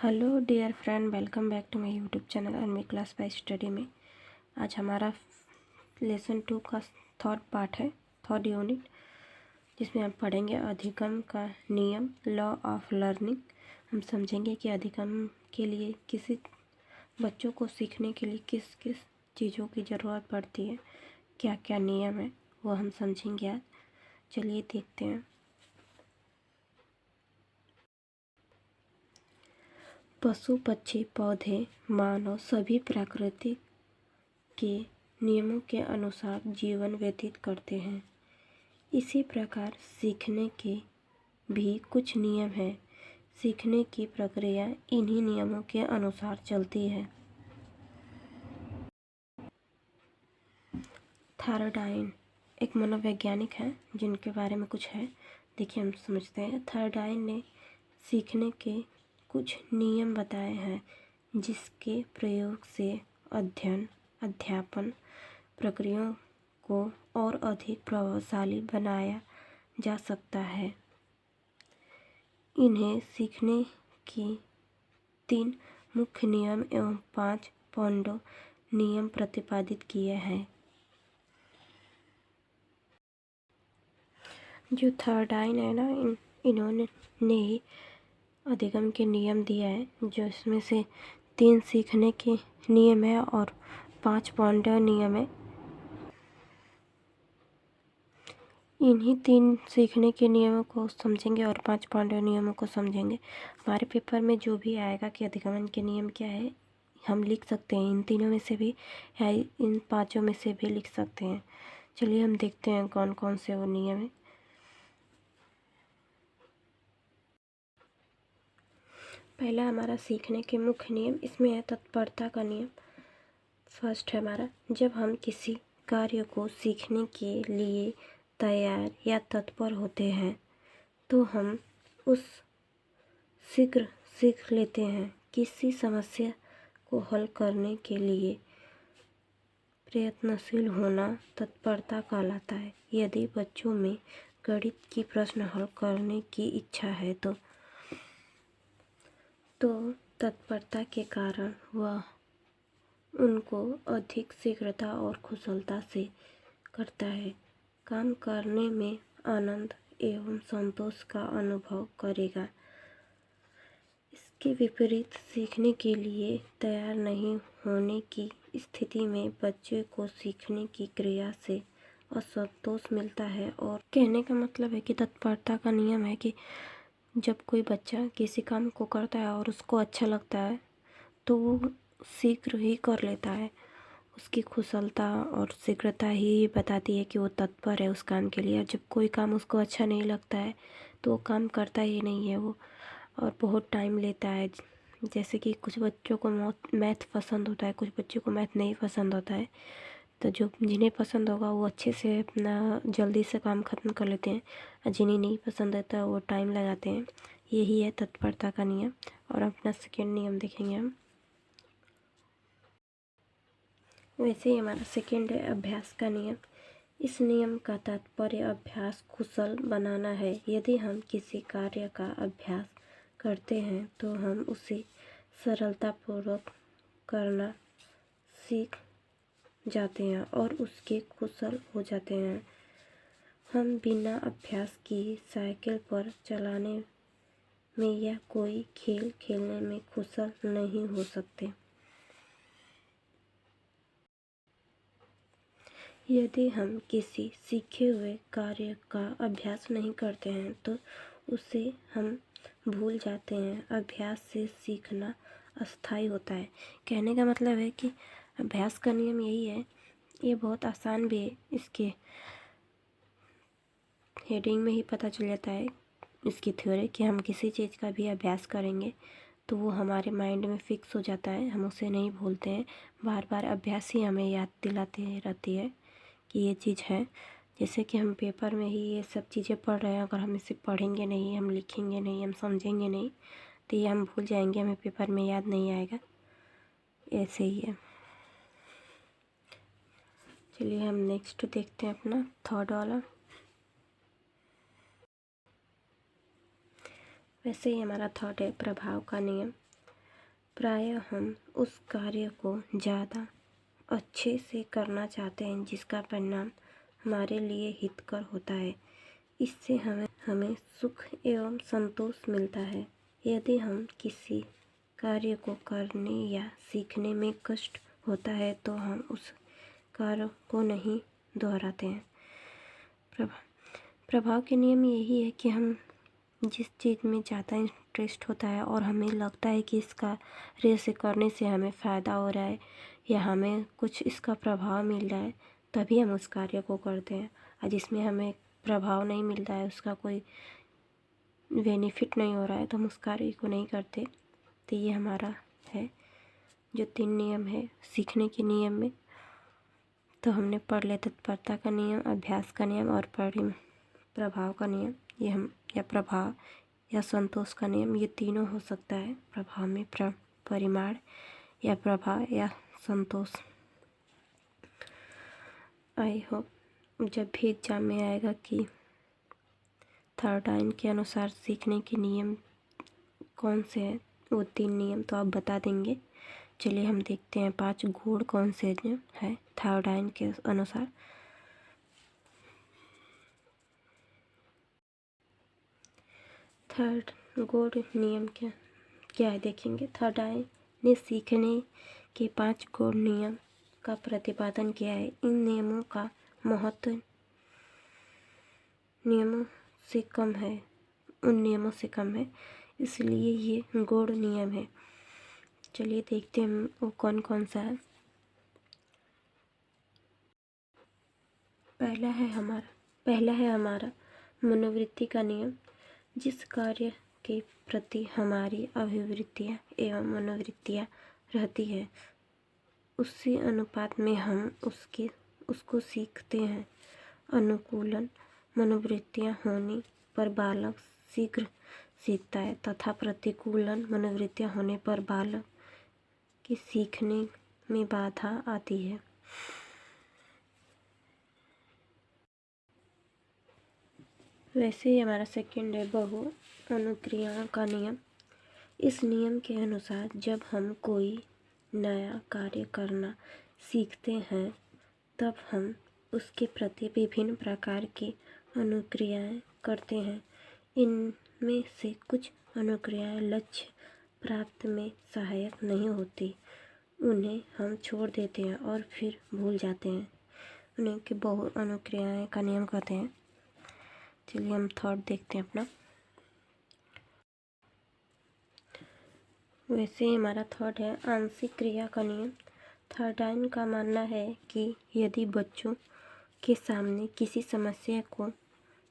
Hello dear friend, welcome back to my YouTube channel अनमी class by study में। आज हमारा लेसन 2 का थर्ड पार्ट है, थर्ड यूनिट, जिसमें हम पढ़ेंगे अधिगम का नियम, लॉ ऑफ लर्निंग। हम समझेंगे कि अधिगम के लिए किसी बच्चों को सीखने के लिए किस किस चीज़ों की ज़रूरत पड़ती है, क्या क्या नियम है, वो हम समझेंगे आज। चलिए देखते हैं। पशु, पक्षी, पौधे, मानव सभी प्रकृति के नियमों के अनुसार जीवन व्यतीत करते हैं। इसी प्रकार सीखने के भी कुछ नियम हैं। सीखने की प्रक्रिया इन्हीं नियमों के अनुसार चलती है। थर्डाइन एक मनोवैज्ञानिक है जिनके बारे में कुछ है, देखिए हम समझते हैं। थर्डाइन ने सीखने के कुछ नियम बताए हैं जिसके प्रयोग से अध्यापन प्रक्रियाओं को और अधिक प्रभावशाली बनाया जा सकता है। इन्हें सीखने की 3 मुख्य नियम एवं 5 पांडव नियम प्रतिपादित किए हैं। जो थर्डाइन है ना, इन्होंने ही अधिगम के नियम दिया है, जो इसमें से 3 सीखने के नियम है और 5 पांडव नियम है। इन्हीं 3 सीखने के नियमों को समझेंगे और 5 पांडव नियमों को समझेंगे। हमारे पेपर में जो भी आएगा कि अधिगमन के नियम क्या है, हम लिख सकते हैं इन तीनों में से भी या इन 5 में से भी लिख सकते हैं। चलिए हम देखते हैं कौन कौन से वो नियम है। पहला हमारा सीखने के मुख्य नियम, इसमें है तत्परता का नियम। फर्स्ट है हमारा, जब हम किसी कार्य को सीखने के लिए तैयार या तत्पर होते हैं तो हम उस शीघ्र सीख लेते हैं। किसी समस्या को हल करने के लिए प्रयत्नशील होना तत्परता कहलाता है। यदि बच्चों में गणित की प्रश्न हल करने की इच्छा है तो तत्परता के कारण वह उनको अधिक शीघ्रता और कुशलता से करता है, काम करने में आनंद एवं संतोष का अनुभव करेगा। इसके विपरीत सीखने के लिए तैयार नहीं होने की स्थिति में बच्चे को सीखने की क्रिया से असंतोष मिलता है। और कहने का मतलब है कि तत्परता का नियम है कि जब कोई बच्चा किसी काम को करता है और उसको अच्छा लगता है तो वो शीघ्र ही कर लेता है। उसकी कुशलता और शीघ्रता ही बताती है कि वो तत्पर है उस काम के लिए। जब कोई काम उसको अच्छा नहीं लगता है तो वो काम करता ही नहीं है वो, और बहुत टाइम लेता है। जैसे कि कुछ बच्चों को मैथ पसंद होता है, कुछ बच्चों को मैथ नहीं पसंद होता है, तो जो जिन्हें पसंद होगा वो अच्छे से अपना जल्दी से काम ख़त्म कर लेते हैं, और जिन्हें नहीं पसंद आता वो टाइम लगाते हैं। यही है तत्परता का नियम। और अपना सेकेंड नियम देखेंगे हम। वैसे ही हमारा सेकेंड है अभ्यास का नियम। इस नियम का तात्पर्य अभ्यास कुशल बनाना है। यदि हम किसी कार्य का अभ्यास करते हैं तो हम उसे सरलतापूर्वक करना सीख जाते हैं और उसके कुशल हो जाते हैं। हम बिना अभ्यास की साइकिल पर चलाने में या कोई खेल खेलने में कुशल नहीं हो सकते। यदि हम किसी सीखे हुए कार्य का अभ्यास नहीं करते हैं तो उसे हम भूल जाते हैं। अभ्यास से सीखना अस्थायी होता है। कहने का मतलब है कि अभ्यास का नियम यही है। ये बहुत आसान भी है, इसके हेडिंग में ही पता चल जाता है इसकी थ्योरी कि हम किसी चीज़ का भी अभ्यास करेंगे तो वो हमारे माइंड में फिक्स हो जाता है, हम उसे नहीं भूलते हैं। बार बार अभ्यास ही हमें याद दिलाती रहती है कि ये चीज़ है। जैसे कि हम पेपर में ही ये सब चीज़ें पढ़ रहे हैं, अगर हम इसे पढ़ेंगे नहीं, हम लिखेंगे नहीं, हम समझेंगे नहीं तो ये हम भूल जाएंगे, हमें पेपर में याद नहीं आएगा। ऐसे ही है। चलिए हम नेक्स्ट देखते हैं अपना थर्ड वाला। वैसे ही हमारा थर्ड है प्रभाव का नियम। प्रायः हम उस कार्य को ज़्यादा अच्छे से करना चाहते हैं जिसका परिणाम हमारे लिए हितकर होता है। इससे हमें सुख एवं संतोष मिलता है। यदि हम किसी कार्य को करने या सीखने में कष्ट होता है तो हम उस कार्य को नहीं दोहराते हैं। प्रभाव के नियम यही है कि हम जिस चीज़ में ज़्यादा इंटरेस्ट होता है और हमें लगता है कि इस कार्य से करने से हमें फ़ायदा हो रहा है या हमें कुछ इसका प्रभाव मिल रहा है, तभी हम उस कार्य को करते हैं। और जिसमें हमें प्रभाव नहीं मिल रहा है, उसका कोई बेनिफिट नहीं हो रहा है, तो हम उस कार्य को नहीं करते। तो ये हमारा है जो 3 नियम है सीखने के नियम में। तो हमने पढ़ लिया तत्परता का नियम, अभ्यास का नियम और प्रभाव का नियम। ये हम या प्रभाव या संतोष का नियम, ये तीनों हो सकता है। प्रभाव में परिमाण या प्रभाव या संतोष। आई होप जब भी एग्जाम में आएगा कि थर्डाइन के अनुसार सीखने के नियम कौन से हैं, वो 3 नियम तो आप बता देंगे। चलिए हम देखते हैं 5 गुण कौन से हैं थर्डाइन के अनुसार। थर्ड गुण नियम क्या है देखेंगे। थर्डाइन ने सीखने के 5 गुण नियम का प्रतिपादन किया है। इन नियमों का महत्व नियमों से कम है, उन नियमों से कम है, इसलिए ये गुण नियम है। चलिए देखते हैं वो कौन कौन सा है। पहला है हमारा मनोवृत्ति का नियम। जिस कार्य के प्रति हमारी अभिवृत्तियाँ एवं मनोवृत्तियाँ रहती है, उसी अनुपात में हम उसको सीखते हैं। अनुकूलन मनोवृत्तियाँ होने पर बालक शीघ्र सीखता है तथा प्रतिकूलन मनोवृत्तियाँ होने पर बालक के सीखने में बाधा आती है। वैसे ही हमारा सेकंड है बहु अनुक्रियाओं का नियम। इस नियम के अनुसार जब हम कोई नया कार्य करना सीखते हैं तब हम उसके प्रति विभिन्न प्रकार की अनुक्रियाएं करते हैं। इनमें से कुछ अनुक्रियाएं लक्ष्य प्राप्ति में सहायक नहीं होती, उन्हें हम छोड़ देते हैं और फिर भूल जाते हैं। उन्हें की बहु अनुक्रियाएं का नियम कहते हैं। चलिए हम थर्ड देखते हैं अपना। वैसे ही हमारा थर्ड है आंशिक क्रिया का नियम। थर्डाइन का मानना है कि यदि बच्चों के सामने किसी समस्या को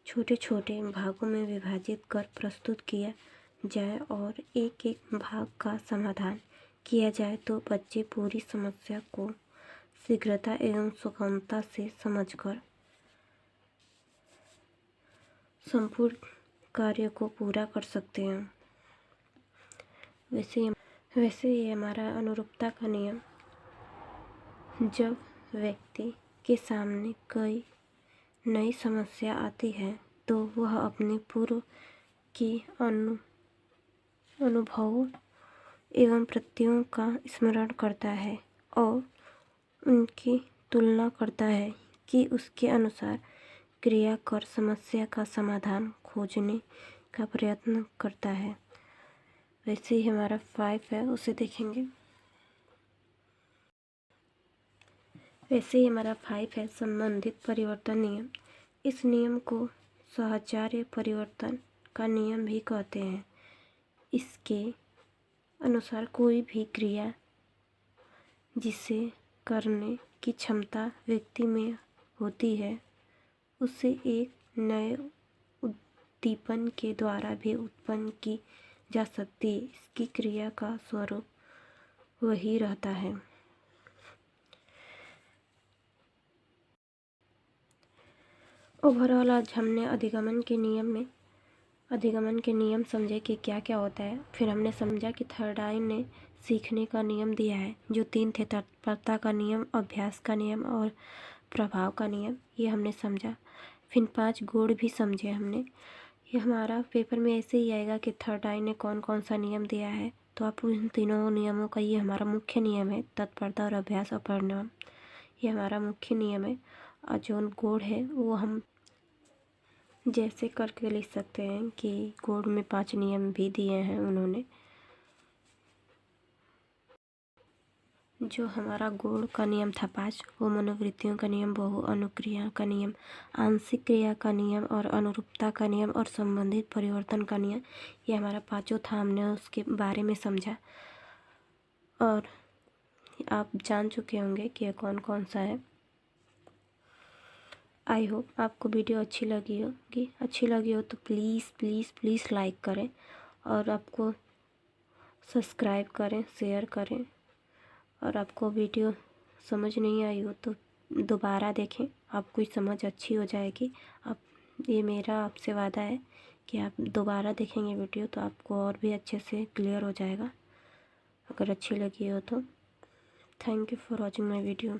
छोटे छोटे भागों में विभाजित कर प्रस्तुत किया जाए और एक एक भाग का समाधान किया जाए तो बच्चे पूरी समस्या को शीघ्रता एवं सुगमता से समझकर संपूर्ण कार्य को पूरा कर सकते हैं। वैसे ही हमारा अनुरूपता का नियम। जब व्यक्ति के सामने कोई नई समस्या आती है तो वह अपने पूर्व की अनुभवों एवं प्रत्ययों का स्मरण करता है और उनकी तुलना करता है कि उसके अनुसार क्रिया कर समस्या का समाधान खोजने का प्रयत्न करता है। वैसे ही हमारा 5 है, उसे देखेंगे। वैसे ही हमारा 5 है संबंधित परिवर्तन नियम। इस नियम को साहचर्य परिवर्तन का नियम भी कहते हैं। इसके अनुसार कोई भी क्रिया जिसे करने की क्षमता व्यक्ति में होती है उसे एक नए उद्दीपन के द्वारा भी उत्पन्न की जा सकती है। इसकी क्रिया का स्वरूप वही रहता है। ओवरऑल आज हमने अधिगमन के नियम समझे कि क्या क्या होता है। फिर हमने समझा कि थर्डाइन ने सीखने का नियम दिया है जो 3 थे, तत्परता का नियम, अभ्यास का नियम और प्रभाव का नियम। ये हमने समझा। फिर 5 गुण भी समझे हमने। ये हमारा पेपर में ऐसे ही आएगा कि थर्डाइन ने कौन कौन सा नियम दिया है तो आप इन तीनों नियमों का, ये हमारा मुख्य नियम है, तत्परता और अभ्यास और परिणाम, ये हमारा मुख्य नियम है। और जो गुण है वो हम जैसे करके लिख सकते हैं कि गुण में 5 नियम भी दिए हैं उन्होंने। जो हमारा गुण का नियम था 5, वो मनोवृत्तियों का नियम, बहु अनुक्रिया का नियम, आंशिक क्रिया का नियम और अनुरूपता का नियम और संबंधित परिवर्तन का नियम, ये हमारा 5 था। हमने उसके बारे में समझा और आप जान चुके होंगे कि कौन कौन सा है। आई होप आपको वीडियो अच्छी लगी होगी। अच्छी लगी हो तो प्लीज़ प्लीज़ प्लीज़ लाइक करें और आपको सब्सक्राइब करें, शेयर करें। और आपको वीडियो समझ नहीं आई हो तो दोबारा देखें, आपको समझ अच्छी हो जाएगी। आप, ये मेरा आपसे वादा है कि आप दोबारा देखेंगे वीडियो तो आपको और भी अच्छे से क्लियर हो जाएगा, अगर अच्छी लगी हो तो। Thank you for watching my video.